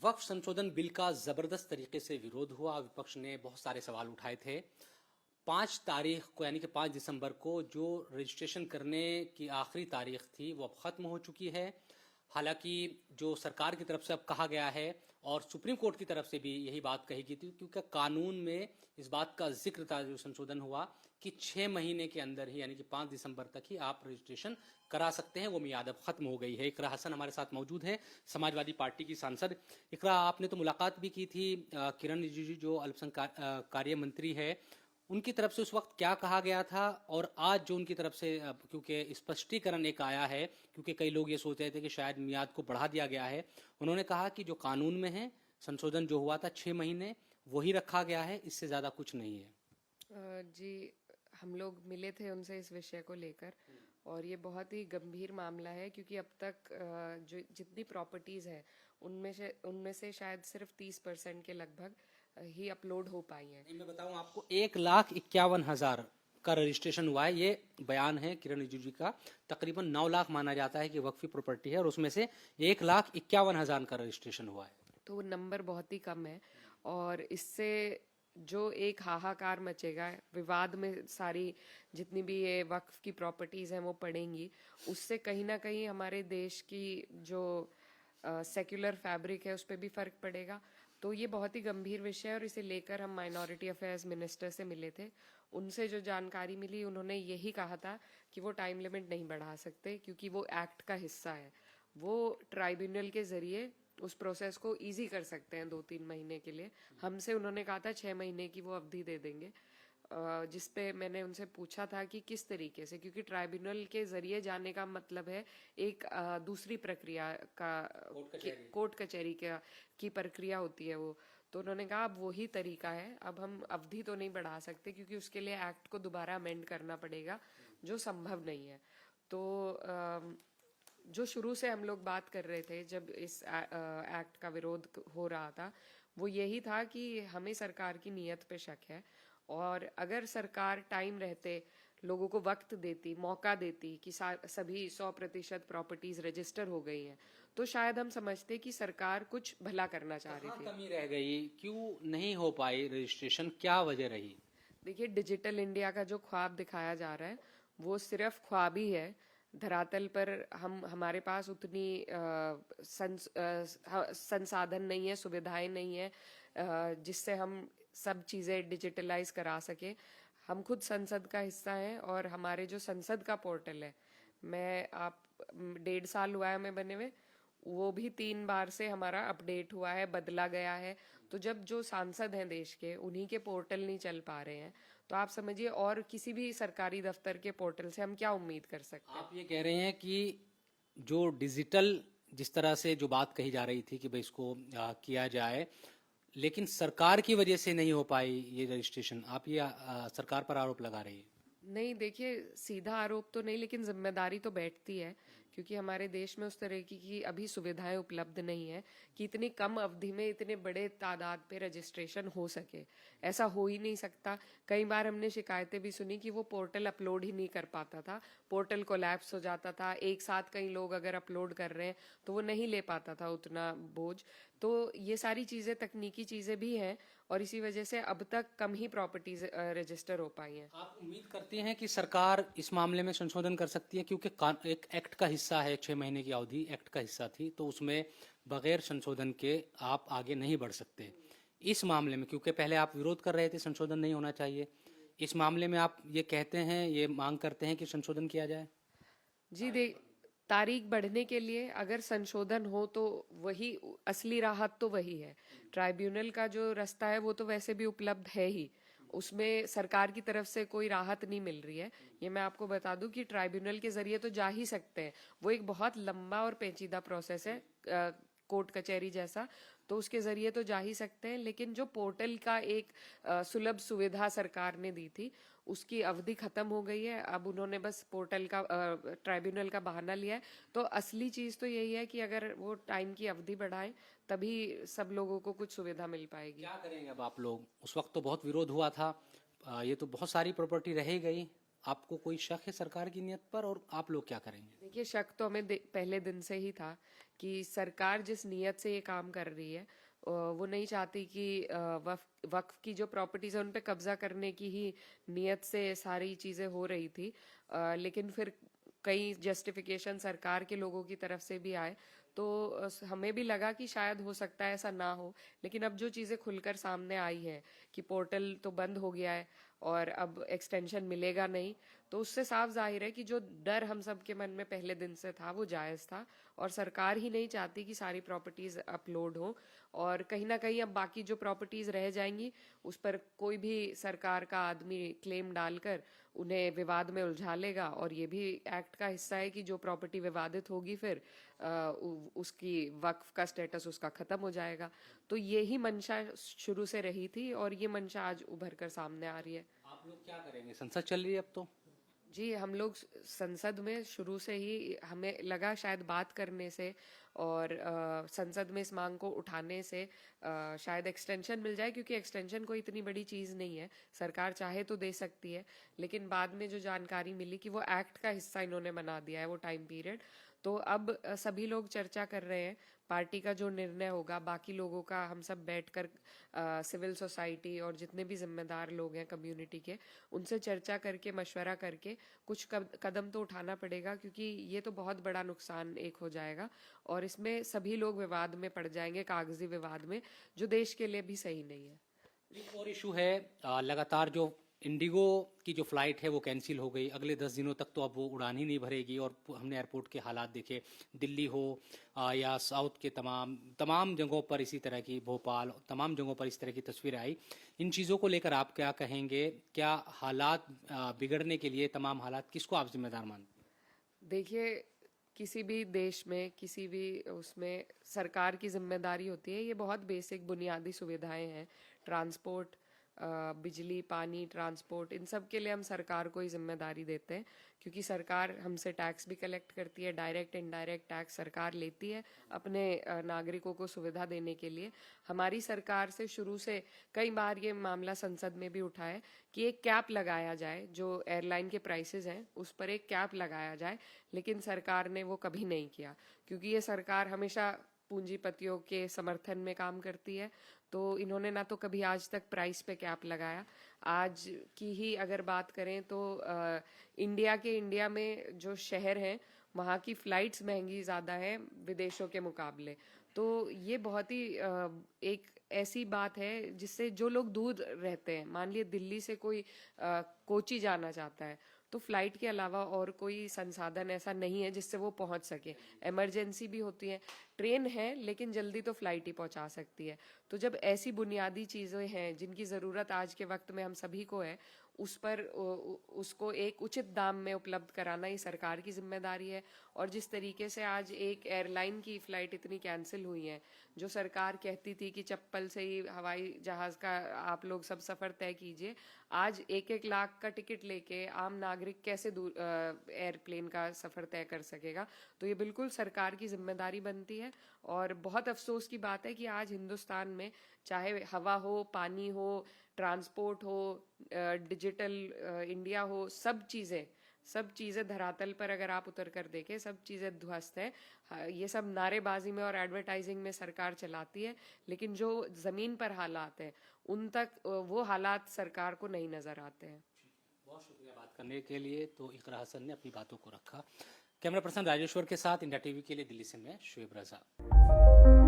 वक्फ संशोधन बिल का जबरदस्त तरीके से विरोध हुआ। विपक्ष ने बहुत सारे सवाल उठाए थे। 5 तारीख को यानी कि 5 दिसंबर को जो रजिस्ट्रेशन करने की आखिरी तारीख थी वो अब ख़त्म हो चुकी है। हालांकि जो सरकार की तरफ से अब कहा गया है और सुप्रीम कोर्ट की तरफ से भी यही बात कही गई थी, क्योंकि कानून में इस बात का जिक्र था जो संशोधन हुआ कि 6 महीने के अंदर ही यानी कि 5 दिसंबर तक ही आप रजिस्ट्रेशन करा सकते हैं। वो मियाद अब खत्म हो गई है। इकरा हसन हमारे साथ मौजूद है, समाजवादी पार्टी की सांसद। इकरा, आपने तो मुलाकात भी की थी किरण रिजिजू जो अल्पसंख्यक कार्य मंत्री है, उनकी तरफ से उस वक्त क्या कहा गया था और आज जो उनकी तरफ से क्योंकि स्पष्टीकरण एक आया है, क्योंकि कई लोग ये सोच रहे थे कि शायद मियाद को बढ़ा दिया गया है। उन्होंने कहा कि जो कानून में है संशोधन जो हुआ था 6 महीने वही रखा गया है, इससे ज़्यादा कुछ नहीं है। जी, हम लोग मिले थे उनसे इस विषय को लेकर और ये बहुत ही गंभीर मामला है, क्योंकि अब तक जो जितनी प्रॉपर्टीज़ हैं उनमें से शायद सिर्फ 30% के लगभग ही अपलोड हो पाई हैं। मैं बताऊं आपको, 1,51,000 का रजिस्ट्रेशन हुआ है। ये बयान है किरण रिजिजू का। तकरीबन 9 लाख माना जाता है कि वक्फी प्रॉपर्टी है और उसमें से 1,51,000 का रजिस्ट्रेशन हुआ है। तो वो नंबर बहुत ही कम है और इससे जो एक हाहाकार मचेगा, विवाद में सारी जितनी भी ये वक्फ की प्रॉपर्टीज हैं वो पड़ेंगी, उससे कहीं ना कहीं हमारे देश की जो सेक्युलर फैब्रिक है उस पर भी फर्क पड़ेगा। तो ये बहुत ही गंभीर विषय है और इसे लेकर हम माइनॉरिटी अफेयर्स मिनिस्टर से मिले थे। उनसे जो जानकारी मिली, उन्होंने यही कहा था कि वो टाइम लिमिट नहीं बढ़ा सकते क्योंकि वो एक्ट का हिस्सा है। वो ट्राइब्यूनल के जरिए उस प्रोसेस को इजी कर सकते हैं 2-3 महीने के लिए। हमसे उन्होंने कहा था 6 महीने की वो अवधि दे देंगे, जिस पे मैंने उनसे पूछा था कि किस तरीके से, क्योंकि ट्राइब्यूनल के जरिए जाने का मतलब है एक दूसरी प्रक्रिया का, कोर्ट कचहरी की प्रक्रिया होती है वो। तो उन्होंने कहा अब वही तरीका है, अब हम अवधि तो नहीं बढ़ा सकते क्योंकि उसके लिए एक्ट को दोबारा अमेंड करना पड़ेगा, जो संभव नहीं है। तो जो शुरू से हम लोग बात कर रहे थे जब इस एक्ट का विरोध हो रहा था, वो यही था कि हमें सरकार की नीयत पे शक है और अगर सरकार टाइम रहते लोगों को वक्त देती, मौका देती कि सभी 100% प्रॉपर्टीज रजिस्टर हो गई हैं, तो शायद हम समझते कि सरकार कुछ भला करना चाह रही थी। कमी रह गई, क्यों नहीं हो पाई रजिस्ट्रेशन, क्या वजह रही? देखिए, डिजिटल इंडिया का जो ख्वाब दिखाया जा रहा है वो सिर्फ ख्वाब ही है। धरातल पर हमारे पास उतनी संसाधन नहीं है, सुविधाएं नहीं है जिससे हम सब चीज़ें डिजिटलाइज करा सके। हम खुद संसद का हिस्सा हैं और हमारे जो संसद का पोर्टल है, मैं आप 1.5 साल हुआ है हमें बने हुए, वो भी 3 बार से हमारा अपडेट हुआ है, बदला गया है। तो जब जो सांसद हैं देश के, उन्हीं के पोर्टल नहीं चल पा रहे हैं, तो आप समझिए और किसी भी सरकारी दफ्तर के पोर्टल से हम क्या उम्मीद कर सकते हैं। आप ये कह रहे हैं कि जो डिजिटल जिस तरह से जो बात कही जा रही थी कि भाई इसको किया जाए, लेकिन सरकार की वजह से नहीं हो पाई ये रजिस्ट्रेशन, आप ये सरकार पर आरोप लगा रही है? नहीं, देखिए, सीधा आरोप तो नहीं, लेकिन जिम्मेदारी तो बैठती है, क्योंकि हमारे देश में उस तरह की अभी सुविधाएं उपलब्ध नहीं है कि इतनी कम अवधि में इतने बड़े तादाद पे रजिस्ट्रेशन हो सके। ऐसा हो ही नहीं सकता। कई बार हमने शिकायतें भी सुनी कि वो पोर्टल अपलोड ही नहीं कर पाता था, पोर्टल कोलैप्स हो जाता था, एक साथ कई लोग अगर अपलोड कर रहे हैं तो वो नहीं ले पाता था उतना बोझ। तो ये सारी चीज़ें तकनीकी चीज़ें भी हैं और इसी वजह से अब तक कम ही प्रॉपर्टीज रजिस्टर हो पाई हैं। आप उम्मीद करते हैं कि सरकार इस मामले में संशोधन कर सकती है, क्योंकि एक एक्ट का हिस्सा है, 6 महीने की अवधि एक्ट का हिस्सा थी, तो उसमें बगैर संशोधन के आप आगे नहीं बढ़ सकते। इस मामले में क्योंकि पहले आप विरोध कर रहे थे संशोधन नहीं होना चाहिए, इस मामले में आप ये कहते हैं, ये मांग करते हैं कि संशोधन किया जाए? जी, तारीख बढ़ने के लिए अगर संशोधन हो तो वही असली राहत तो वही है। ट्राइब्यूनल का जो रास्ता है वो तो वैसे भी उपलब्ध है ही, उसमें सरकार की तरफ से कोई राहत नहीं मिल रही है। ये मैं आपको बता दूं कि ट्राइब्यूनल के जरिए तो जा ही सकते हैं, वो एक बहुत लंबा और पेचीदा प्रोसेस है, कोर्ट कचहरी जैसा, तो उसके जरिए तो जा ही सकते हैं। लेकिन जो पोर्टल का एक सुलभ सुविधा सरकार ने दी थी, उसकी अवधि खत्म हो गई है। अब उन्होंने बस पोर्टल का, ट्राइब्यूनल का बहाना लिया है। तो असली चीज तो यही है कि अगर वो टाइम की अवधि बढ़ाएं तभी सब लोगों को कुछ सुविधा मिल पाएगी। क्या करेंगे अब आप लोग? उस वक्त तो बहुत विरोध हुआ था, ये तो बहुत सारी प्रॉपर्टी रह ही गई, आपको कोई शक है सरकार की नीयत पर, और आप लोग क्या करेंगे? देखिए, शक तो हमें पहले दिन से ही था कि सरकार जिस नीयत से ये काम कर रही है, वो नहीं चाहती कि वक्फ की जो प्रॉपर्टीज है उन पे कब्जा करने की ही नीयत से सारी चीजें हो रही थी। लेकिन फिर कई जस्टिफिकेशन सरकार के लोगों की तरफ से भी आए, तो हमें भी लगा कि शायद हो सकता है ऐसा ना हो। लेकिन अब जो चीजें खुलकर सामने आई है कि पोर्टल तो बंद हो गया है और अब एक्सटेंशन मिलेगा नहीं, तो उससे साफ जाहिर है कि जो डर हम सब के मन में पहले दिन से था वो जायज था, और सरकार ही नहीं चाहती कि सारी प्रॉपर्टीज अपलोड हो। और कहीं ना कहीं अब बाकी जो प्रॉपर्टीज रह जाएंगी उस पर कोई भी सरकार का आदमी क्लेम डालकर उन्हें विवाद में उलझा लेगा, और ये भी एक्ट का हिस्सा है कि जो प्रॉपर्टी विवादित होगी फिर उसकी वक्फ का स्टेटस उसका खत्म हो जाएगा। तो यही मंशा शुरू से रही थी और ये मंशा आज उभर कर सामने आ रही है। आप लोग क्या करेंगे? संसद चल रही है अब तो। जी, हम लोग संसद में शुरू से ही हमें लगा शायद बात करने से और संसद में इस मांग को उठाने से शायद एक्सटेंशन मिल जाए, क्योंकि एक्सटेंशन कोई इतनी बड़ी चीज़ नहीं है, सरकार चाहे तो दे सकती है। लेकिन बाद में जो जानकारी मिली कि वो एक्ट का हिस्सा इन्होंने बना दिया है वो टाइम पीरियड, तो अब सभी लोग चर्चा कर रहे हैं। पार्टी का जो निर्णय होगा, बाकी लोगों का हम सब बैठकर सिविल सोसाइटी और जितने भी जिम्मेदार लोग हैं कम्युनिटी के, उनसे चर्चा करके मशवरा करके कुछ कदम तो उठाना पड़ेगा, क्योंकि ये तो बहुत बड़ा नुकसान एक हो जाएगा और इसमें सभी लोग विवाद में पड़ जाएंगे, कागजी विवाद में, जो देश के लिए भी सही नहीं है। एक और इशू है, लगातार जो इंडिगो की जो फ्लाइट है वो कैंसिल हो गई। अगले 10 दिनों तक तो अब वो उड़ान ही नहीं भरेगी, और हमने एयरपोर्ट के हालात देखे, दिल्ली हो या साउथ के तमाम जगहों पर इसी तरह की, भोपाल, तमाम जगहों पर इस तरह की तस्वीरें आई। इन चीज़ों को लेकर आप क्या कहेंगे? क्या हालात बिगड़ने के लिए, तमाम हालात, किसको आप जिम्मेदार मानते हैं? देखिए, किसी भी देश में, किसी भी उसमें सरकार की जिम्मेदारी होती है। ये बहुत बेसिक बुनियादी सुविधाएं हैं, ट्रांसपोर्ट, बिजली, पानी, ट्रांसपोर्ट, इन सब के लिए हम सरकार को ही जिम्मेदारी देते हैं, क्योंकि सरकार हमसे टैक्स भी कलेक्ट करती है, डायरेक्ट इनडायरेक्ट टैक्स सरकार लेती है अपने नागरिकों को सुविधा देने के लिए। हमारी सरकार से शुरू से कई बार ये मामला संसद में भी उठा है कि एक कैप लगाया जाए, जो एयरलाइन के प्राइसेस हैं उस पर एक कैप लगाया जाए, लेकिन सरकार ने वो कभी नहीं किया, क्योंकि ये सरकार हमेशा पूंजीपतियों के समर्थन में काम करती है। तो इन्होंने ना तो कभी आज तक प्राइस पे कैप लगाया। आज की ही अगर बात करें तो इंडिया में जो शहर हैं वहाँ की फ्लाइट्स महंगी ज़्यादा है विदेशों के मुकाबले। तो ये बहुत ही एक ऐसी बात है जिससे जो लोग दूर रहते हैं, मान लिए दिल्ली से कोई कोची जाना चाहता है, तो फ्लाइट के अलावा और कोई संसाधन ऐसा नहीं है जिससे वो पहुंच सके। इमरजेंसी भी होती है, ट्रेन है लेकिन जल्दी तो फ्लाइट ही पहुंचा सकती है। तो जब ऐसी बुनियादी चीज़ें हैं जिनकी ज़रूरत आज के वक्त में हम सभी को है, उस पर उसको एक उचित दाम में उपलब्ध कराना ही सरकार की जिम्मेदारी है। और जिस तरीके से आज एक एयरलाइन की फ्लाइट इतनी कैंसिल हुई है, जो सरकार कहती थी कि चप्पल से ही हवाई जहाज़ का आप लोग सब सफ़र तय कीजिए, आज 1-1 लाख का टिकट लेके आम नागरिक कैसे दूर एयरप्लेन का सफ़र तय कर सकेगा? तो ये बिल्कुल सरकार की जिम्मेदारी बनती है। और बहुत अफसोस की बात है कि आज हिंदुस्तान में चाहे हवा हो, पानी हो, ट्रांसपोर्ट हो, डिजिटल इंडिया हो, सब चीज़ें धरातल पर अगर आप उतर कर देखें, सब चीज़ें ध्वस्त है। ये सब नारेबाजी में और एडवर्टाइजिंग में सरकार चलाती है, लेकिन जो ज़मीन पर हालात हैं उन तक वो हालात सरकार को नहीं नज़र आते हैं। बहुत शुक्रिया बात करने के लिए। तो इकरा हसन ने अपनी बातों को रखा। कैमरा पर्सन राजेश्वर के साथ इंडिया टीवी के लिए दिल्ली से मैं शुएब रजा।